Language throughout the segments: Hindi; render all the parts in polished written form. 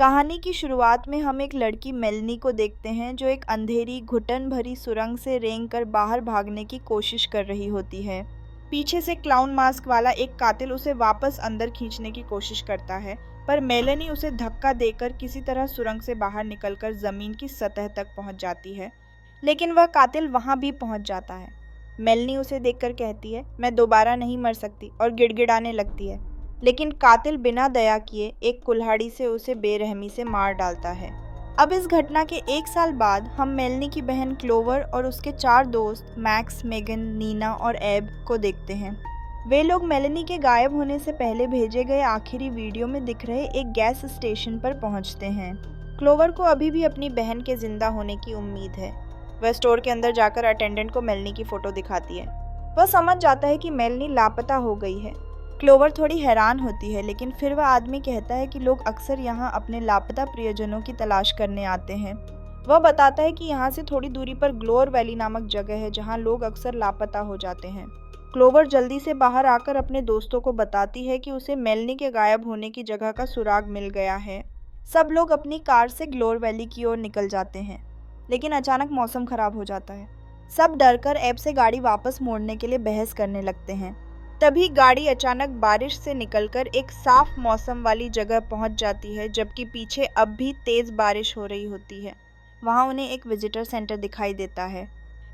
कहानी की शुरुआत में हम एक लड़की मेलनी को देखते हैं जो एक अंधेरी घुटन भरी सुरंग से रेंग कर बाहर भागने की कोशिश कर रही होती है। पीछे से क्लाउन मास्क वाला एक कातिल उसे वापस अंदर खींचने की कोशिश करता है, पर मेलनी उसे धक्का देकर किसी तरह सुरंग से बाहर निकलकर जमीन की सतह तक पहुंच जाती है। लेकिन वह कातिल वहां भी पहुंच जाता है। मेलनी उसे देखकर कहती है, मैं दोबारा नहीं मर सकती, और गिड़गिड़ाने लगती है। लेकिन कातिल बिना दया किए एक कुल्हाड़ी से उसे बेरहमी से मार डालता है। अब इस घटना के 1 साल बाद हम मेलनी की बहन क्लोवर और उसके 4 दोस्त मैक्स, मेगन, नीना और एब को देखते हैं। वे लोग मेलनी के गायब होने से पहले भेजे गए आखिरी वीडियो में दिख रहे एक गैस स्टेशन पर पहुंचते हैं। क्लोवर को अभी भी अपनी बहन के जिंदा होने की उम्मीद है। वह स्टोर के अंदर जाकर अटेंडेंट को मेलनी की फोटो दिखाती है। वह समझ जाता है कि मेलनी लापता हो गई है। क्लोवर थोड़ी हैरान होती है, लेकिन फिर वह आदमी कहता है कि लोग अक्सर यहाँ अपने लापता प्रियजनों की तलाश करने आते हैं। वह बताता है कि यहाँ से थोड़ी दूरी पर ग्लोर वैली नामक जगह है जहाँ लोग अक्सर लापता हो जाते हैं। क्लोवर जल्दी से बाहर आकर अपने दोस्तों को बताती है कि उसे मेलनी के गायब होने की जगह का सुराग मिल गया है। सब लोग अपनी कार से ग्लोर वैली की ओर निकल जाते हैं, लेकिन अचानक मौसम खराब हो जाता है। सब डरकर एब से गाड़ी वापस मोड़ने के लिए बहस करने लगते हैं। तभी गाड़ी अचानक बारिश से निकलकर एक साफ मौसम वाली जगह पहुंच जाती है, जबकि पीछे अब भी तेज बारिश हो रही होती है। वहां उन्हें एक विजिटर सेंटर दिखाई देता है।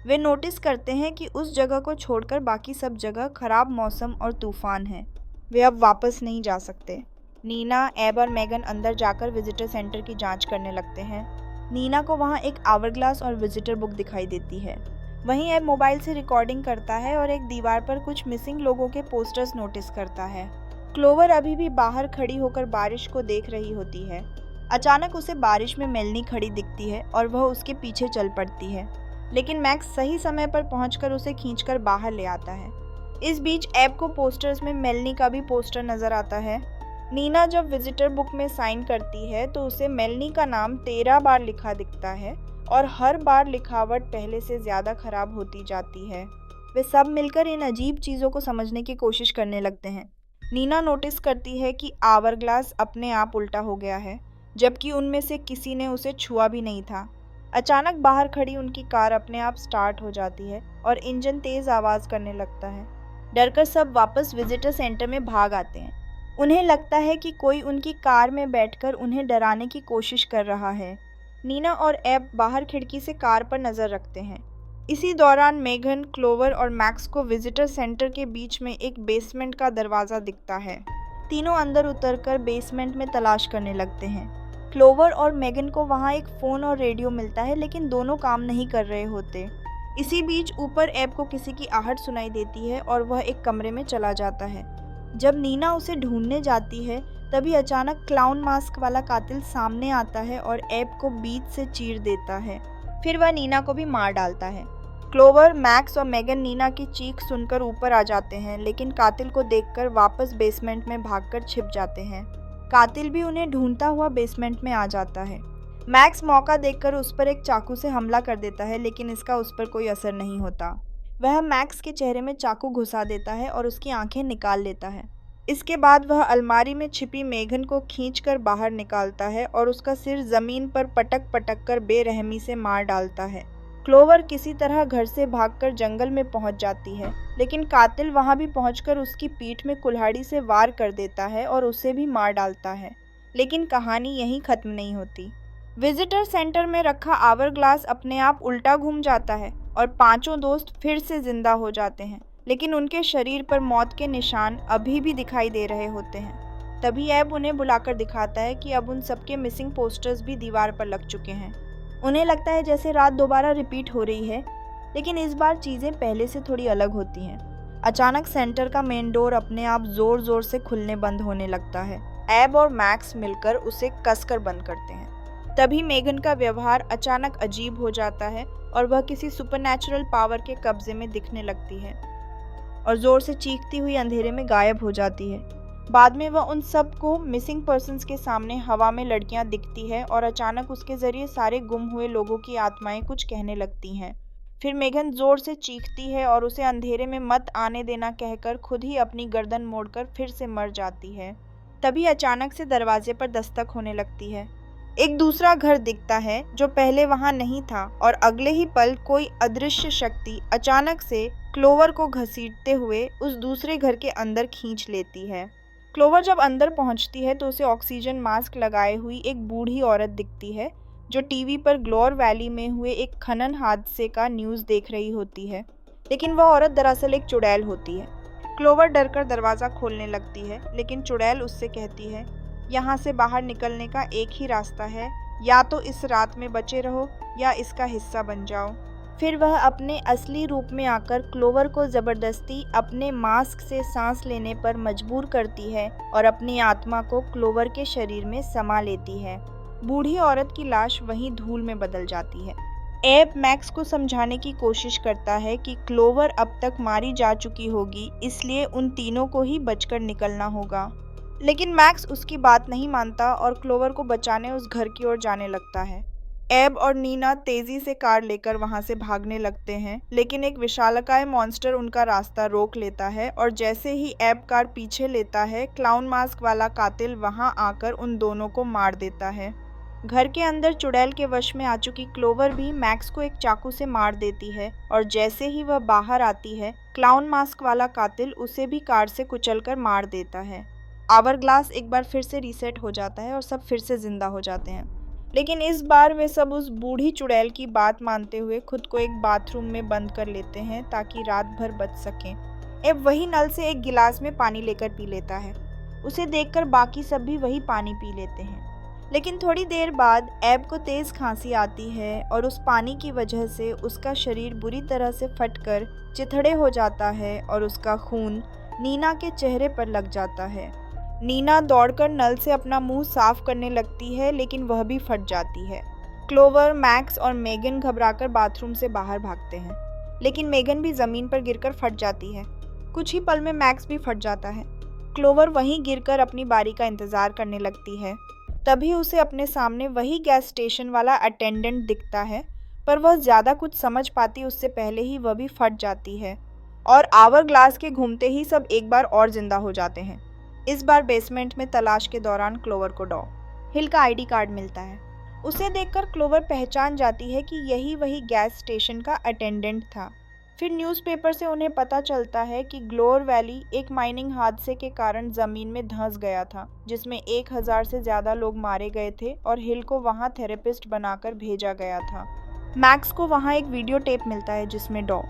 वे नोटिस करते हैं कि उस जगह को छोड़कर बाकी सब जगह खराब मौसम और तूफान है। वे अब वापस नहीं जा सकते। नीना, एब और मेगन अंदर जाकर विजिटर सेंटर की जांच करने लगते हैं। नीना को वहां एक आवरग्लास और विजिटर बुक दिखाई देती है। वहीं एब मोबाइल से रिकॉर्डिंग करता है और एक दीवार पर कुछ मिसिंग लोगों के पोस्टर्स नोटिस करता है। क्लोवर अभी भी बाहर खड़ी होकर बारिश को देख रही होती है। अचानक उसे बारिश में मेलनी खड़ी दिखती है और वह उसके पीछे चल पड़ती है, लेकिन मैक्स सही समय पर पहुंचकर उसे खींचकर बाहर ले आता है। इस बीच एब को पोस्टर्स में मेलनी का भी पोस्टर नजर आता है। नीना जब विजिटर बुक में साइन करती है तो उसे मेलनी का नाम 13 बार लिखा दिखता है और हर बार लिखावट पहले से ज़्यादा खराब होती जाती है। वे सब मिलकर इन अजीब चीज़ों को समझने की कोशिश करने लगते हैं। नीना नोटिस करती है कि आवरग्लास अपने आप उल्टा हो गया है, जबकि उनमें से किसी ने उसे छुआ भी नहीं था। अचानक बाहर खड़ी उनकी कार अपने आप स्टार्ट हो जाती है और इंजन तेज़ आवाज़ करने लगता है। डरकर सब वापस विजिटर सेंटर में भाग आते हैं। उन्हें लगता है कि कोई उनकी कार में बैठकर उन्हें डराने की कोशिश कर रहा है। नीना और एब बाहर खिड़की से कार पर नज़र रखते हैं। इसी दौरान मेगन, क्लोवर और मैक्स को विजिटर सेंटर के बीच में एक बेसमेंट का दरवाज़ा दिखता है। तीनों अंदर उतरकर बेसमेंट में तलाश करने लगते हैं। क्लोवर और मेगन को वहाँ एक फ़ोन और रेडियो मिलता है, लेकिन दोनों काम नहीं कर रहे होते। इसी बीच ऊपर एब को किसी की आहट सुनाई देती है और वह एक कमरे में चला जाता है। जब नीना उसे ढूंढने जाती है, तभी अचानक क्लाउन मास्क वाला कातिल सामने आता है और एब को बीच से चीर देता है। फिर वह नीना को भी मार डालता है। क्लोवर, मैक्स और मेगन नीना की चीख सुनकर ऊपर आ जाते हैं, लेकिन कातिल को देखकर वापस बेसमेंट में भागकर छिप जाते हैं। कातिल भी उन्हें ढूंढता हुआ बेसमेंट में आ जाता है। मैक्स मौका देखकर उस पर एक चाकू से हमला कर देता है, लेकिन इसका उस पर कोई असर नहीं होता। वह मैक्स के चेहरे में चाकू घुसा देता है और उसकी आंखें निकाल लेता है। इसके बाद वह अलमारी में छिपी मेगन को खींचकर बाहर निकालता है और उसका सिर जमीन पर पटक पटक कर बेरहमी से मार डालता है। क्लोवर किसी तरह घर से भागकर जंगल में पहुंच जाती है, लेकिन कातिल वहां भी पहुंचकर उसकी पीठ में कुल्हाड़ी से वार कर देता है और उसे भी मार डालता है। लेकिन कहानी यहीं खत्म नहीं होती। विजिटर सेंटर में रखा आवरग्लास अपने आप उल्टा घूम जाता है और पांचों दोस्त फिर से जिंदा हो जाते हैं, लेकिन उनके शरीर पर मौत के निशान अभी भी दिखाई दे रहे होते हैं। तभी एब उन्हें बुलाकर दिखाता है कि अब उन सबके मिसिंग पोस्टर्स भी दीवार पर लग चुके हैं। उन्हें लगता है जैसे रात दोबारा रिपीट हो रही है, लेकिन इस बार चीज़ें पहले से थोड़ी अलग होती हैं। अचानक सेंटर का मेन डोर अपने आप जोर जोर से खुलने बंद होने लगता है। एब और मैक्स मिलकर उसे कसकर बंद करते हैं। तभी मेगन का व्यवहार अचानक अजीब हो जाता है और वह किसी सुपरनैचुरल पावर के कब्जे में दिखने लगती है और जोर से चीखती हुई अंधेरे में गायब हो जाती है। बाद में वह उन सब को मिसिंग पर्सन्स के सामने हवा में लड़कियां दिखती है और अचानक उसके जरिए सारे गुम हुए लोगों की आत्माएं कुछ कहने लगती हैं। फिर मेगन जोर से चीखती है और उसे अंधेरे में मत आने देना कहकर खुद ही अपनी गर्दन मोड़कर फिर से मर जाती है। तभी अचानक से दरवाजे पर दस्तक होने लगती है। एक दूसरा घर दिखता है जो पहले वहां नहीं था और अगले ही पल कोई अदृश्य शक्ति अचानक से क्लोवर को घसीटते हुए उस दूसरे घर के अंदर खींच लेती है। क्लोवर जब अंदर पहुंचती है तो उसे ऑक्सीजन मास्क लगाए हुई एक बूढ़ी औरत दिखती है जो टीवी पर ग्लोर वैली में हुए एक खनन हादसे का न्यूज़ देख रही होती है। लेकिन वह औरत दरअसल एक चुड़ैल होती है। क्लोवर डरकर दरवाज़ा खोलने लगती है, लेकिन चुड़ैल उससे कहती है, यहाँ से बाहर निकलने का एक ही रास्ता है, या तो इस रात में बचे रहो या इसका हिस्सा बन जाओ। फिर वह अपने असली रूप में आकर क्लोवर को ज़बरदस्ती अपने मास्क से सांस लेने पर मजबूर करती है और अपनी आत्मा को क्लोवर के शरीर में समा लेती है। बूढ़ी औरत की लाश वहीं धूल में बदल जाती है। एब मैक्स को समझाने की कोशिश करता है कि क्लोवर अब तक मारी जा चुकी होगी, इसलिए उन तीनों को ही बचकर निकलना होगा। लेकिन मैक्स उसकी बात नहीं मानता और क्लोवर को बचाने उस घर की ओर जाने लगता है। एब और नीना तेजी से कार लेकर वहां से भागने लगते हैं, लेकिन एक विशालकाय मॉन्स्टर उनका रास्ता रोक लेता है और जैसे ही एब कार पीछे लेता है, क्लाउन मास्क वाला कातिल वहां आकर उन दोनों को मार देता है। घर के अंदर चुड़ैल के वश में आ चुकी क्लोवर भी मैक्स को एक चाकू से मार देती है और जैसे ही वह बाहर आती है, क्लाउन मास्क वाला कातिल उसे भी कार से कुचलकर मार देता है। आवर-ग्लास एक बार फिर से रीसेट हो जाता है और सब फिर से जिंदा हो जाते हैं। लेकिन इस बार वे सब उस बूढ़ी चुड़ैल की बात मानते हुए खुद को एक बाथरूम में बंद कर लेते हैं ताकि रात भर बच सकें। एब वही नल से एक गिलास में पानी लेकर पी लेता है। उसे देखकर बाकी सब भी वही पानी पी लेते हैं। लेकिन थोड़ी देर बाद एब को तेज़ खांसी आती है और उस पानी की वजह से उसका शरीर बुरी तरह से फटकर चिथड़े हो जाता है और उसका खून नीना के चेहरे पर लग जाता है। नीना दौड़कर नल से अपना मुंह साफ करने लगती है, लेकिन वह भी फट जाती है। क्लोवर, मैक्स और मेगन घबराकर बाथरूम से बाहर भागते हैं, लेकिन मेगन भी ज़मीन पर गिरकर फट जाती है। कुछ ही पल में मैक्स भी फट जाता है। क्लोवर वहीं गिरकर अपनी बारी का इंतज़ार करने लगती है। तभी उसे अपने सामने वही गैस स्टेशन वाला अटेंडेंट दिखता है, पर वह ज़्यादा कुछ समझ पाती उससे पहले ही वह भी फट जाती है और आवर ग्लास के घूमते ही सब एक बार और जिंदा हो जाते हैं। इस बार बेसमेंट में तलाश के दौरान क्लोवर को डॉ हिल का आईडी कार्ड मिलता है। उसे देखकर क्लोवर पहचान जाती है कि यही वही गैस स्टेशन का अटेंडेंट था। फिर न्यूज़पेपर से उन्हें पता चलता है कि ग्लोर वैली एक माइनिंग हादसे के कारण ज़मीन में धंस गया था, जिसमें 1000 से ज़्यादा लोग मारे गए थे और हिल को वहां थेरेपिस्ट बनाकर भेजा गया था। मैक्स को वहां एक वीडियो टेप मिलता है जिसमें डॉ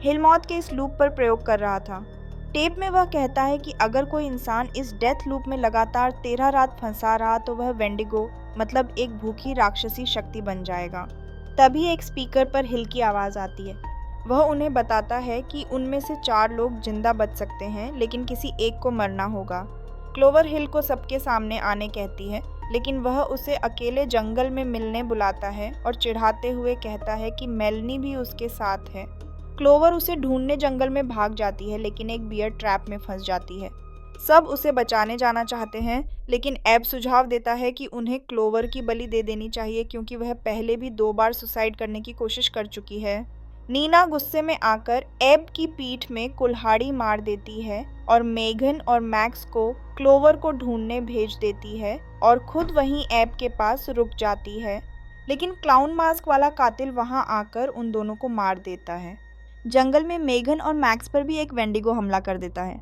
हिल मौत के इस लूप पर प्रयोग कर रहा था। टेप में वह कहता है कि अगर कोई इंसान इस डेथ लूप में लगातार 13 रात फंसा रहा तो वह वेंडिगो मतलब एक भूखी राक्षसी शक्ति बन जाएगा। तभी एक स्पीकर पर हिल की आवाज़ आती है। वह उन्हें बताता है कि उनमें से 4 लोग जिंदा बच सकते हैं, लेकिन किसी एक को मरना होगा। क्लोवर हिल को सबके सामने आने कहती है, लेकिन वह उसे अकेले जंगल में मिलने बुलाता है और चिढ़ाते हुए कहता है कि मेलनी भी उसके साथ है। क्लोवर उसे ढूंढने जंगल में भाग जाती है, लेकिन एक बियर ट्रैप में फंस जाती है। सब उसे बचाने जाना चाहते हैं, लेकिन एब सुझाव देता है कि उन्हें क्लोवर की बलि दे देनी चाहिए क्योंकि वह पहले भी 2 बार सुसाइड करने की कोशिश कर चुकी है। नीना गुस्से में आकर एब की पीठ में कुल्हाड़ी मार देती है और मेगन और मैक्स को क्लोवर को ढूंढने भेज देती है और खुद वहीं एब के पास रुक जाती है। लेकिन क्लाउन मास्क वाला कातिल वहां आकर उन दोनों को मार देता है। जंगल में मेगन और मैक्स पर भी एक वेंडिगो हमला कर देता है।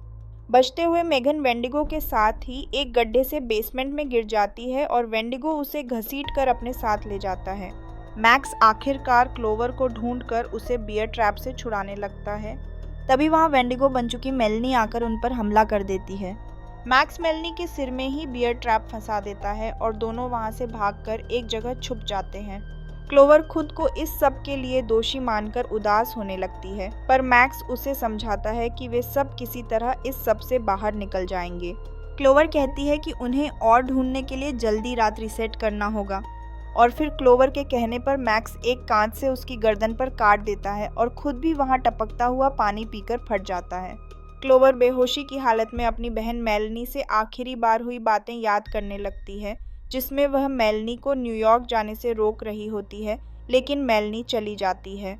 बचते हुए मेगन वेंडिगो के साथ ही एक गड्ढे से बेसमेंट में गिर जाती है और वेंडिगो उसे घसीटकर अपने साथ ले जाता है। मैक्स आखिरकार क्लोवर को ढूंढकर उसे बियर ट्रैप से छुड़ाने लगता है। तभी वहां वेंडिगो बन चुकी मेलनी आकर उन पर हमला कर देती है। मैक्स मेलनी के सिर में ही बियर ट्रैप फंसा देता है और दोनों वहां से भागकर एक जगह छुप जाते हैं। क्लोवर खुद को इस सब के लिए दोषी मानकर उदास होने लगती है, पर मैक्स उसे समझाता है कि वे सब किसी तरह इस सब से बाहर निकल जाएंगे। क्लोवर कहती है कि उन्हें और ढूंढने के लिए जल्दी रात रीसेट करना होगा और फिर क्लोवर के कहने पर मैक्स एक कांच से उसकी गर्दन पर काट देता है और खुद भी वहां टपकता हुआ पानी पीकर फट जाता है। क्लोवर बेहोशी की हालत में अपनी बहन मेलनी से आखिरी बार हुई बातें याद करने लगती है, जिसमें वह मेलनी को न्यूयॉर्क जाने से रोक रही होती है, लेकिन मेलनी चली जाती है।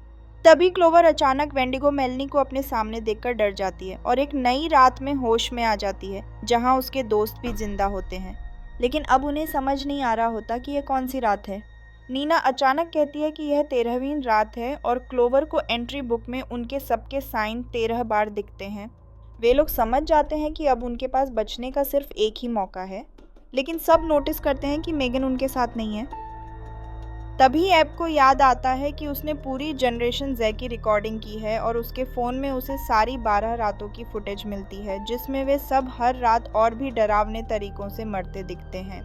तभी क्लोवर अचानक वेंडिगो मेलनी को अपने सामने देखकर डर जाती है और एक नई रात में होश में आ जाती है, जहां उसके दोस्त भी जिंदा होते हैं। लेकिन अब उन्हें समझ नहीं आ रहा होता कि यह कौन सी रात है। नीना अचानक कहती है कि यह 13वीं रात है और क्लोवर को एंट्री बुक में उनके सबके साइन 13 बार दिखते हैं। वे लोग समझ जाते हैं कि अब उनके पास बचने का सिर्फ एक ही मौका है, लेकिन सब नोटिस करते हैं कि मेगन उनके साथ नहीं है। तभी ऐप को याद आता है कि उसने पूरी जनरेशन ज़े की रिकॉर्डिंग की है और उसके फ़ोन में उसे सारी 12 रातों की फुटेज मिलती है, जिसमें वे सब हर रात और भी डरावने तरीकों से मरते दिखते हैं।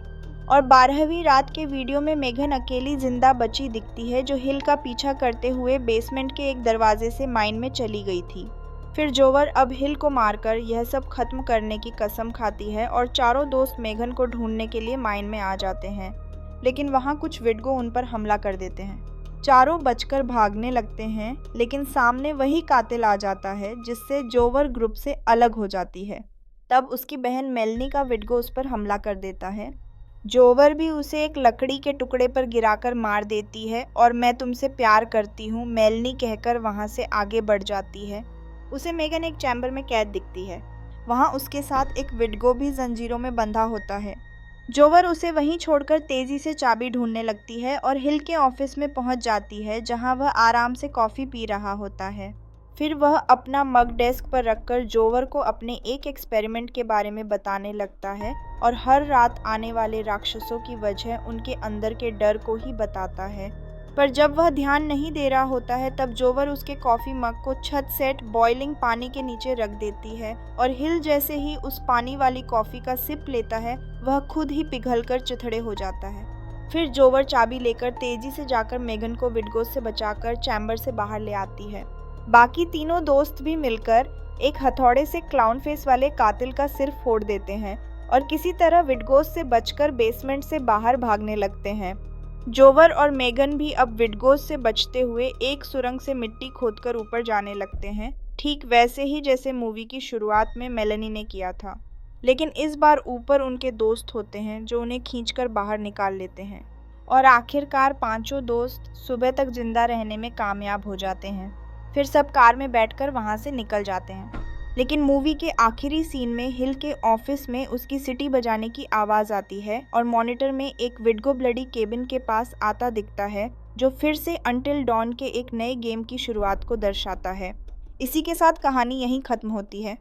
और 12वीं रात के वीडियो में मेगन अकेली जिंदा बची दिखती है, जो हिल का पीछा करते हुए बेसमेंट के एक दरवाजे से माइन में चली गई थी। फिर जोवर अब हिल को मारकर यह सब खत्म करने की कसम खाती है और चारों दोस्त मेगन को ढूंढने के लिए माइन में आ जाते हैं, लेकिन वहाँ कुछ विडगो उन पर हमला कर देते हैं। चारों बचकर भागने लगते हैं, लेकिन सामने वही कातिल आ जाता है, जिससे जोवर ग्रुप से अलग हो जाती है। तब उसकी बहन मेलनी का विडगो उस पर हमला कर देता है। जोवर भी उसे एक लकड़ी के टुकड़े पर गिराकर मार देती है और मैं तुमसे प्यार करती हूँ मेलनी कहकर वहाँ से आगे बढ़ जाती है। उसे मेगन एक चैम्बर में कैद दिखती है। वहाँ उसके साथ एक विडगो भी जंजीरों में बंधा होता है। जोवर उसे वहीं छोड़कर तेजी से चाबी ढूंढने लगती है और हिल के ऑफिस में पहुंच जाती है, जहां वह आराम से कॉफ़ी पी रहा होता है। फिर वह अपना मग डेस्क पर रखकर जोवर को अपने एक एक्सपेरिमेंट के बारे में बताने लगता है और हर रात आने वाले राक्षसों की वजह उनके अंदर के डर को ही बताता है। पर जब वह ध्यान नहीं दे रहा होता है, तब जोवर उसके कॉफ़ी मग को छत सेट बॉइलिंग पानी के नीचे रख देती है और हिल जैसे ही उस पानी वाली कॉफ़ी का सिप लेता है, वह खुद ही पिघलकर चिथड़े हो जाता है। फिर जोवर चाबी लेकर तेजी से जाकर मेगन को विडगो से बचाकर चैम्बर से बाहर ले आती है। बाकी तीनों दोस्त भी मिलकर एक हथौड़े से क्लाउन फेस वाले कातिल का सिर फोड़ देते हैं और किसी तरह विडगोस से बचकर बेसमेंट से बाहर भागने लगते हैं। जोवर और मेगन भी अब विडगोस से बचते हुए एक सुरंग से मिट्टी खोदकर ऊपर जाने लगते हैं, ठीक वैसे ही जैसे मूवी की शुरुआत में मेलेनी ने किया था। लेकिन इस बार ऊपर उनके दोस्त होते हैं, जो उन्हें खींचकर बाहर निकाल लेते हैं और आखिरकार पांचों दोस्त सुबह तक जिंदा रहने में कामयाब हो जाते हैं। फिर सब कार में बैठकर वहां से निकल जाते हैं। लेकिन मूवी के आखिरी सीन में हिल के ऑफिस में उसकी सीटी बजाने की आवाज़ आती है और मॉनिटर में एक विडगो ब्लडी केबिन के पास आता दिखता है, जो फिर से अंटिल डॉन के एक नए गेम की शुरुआत को दर्शाता है। इसी के साथ कहानी यहीं ख़त्म होती है।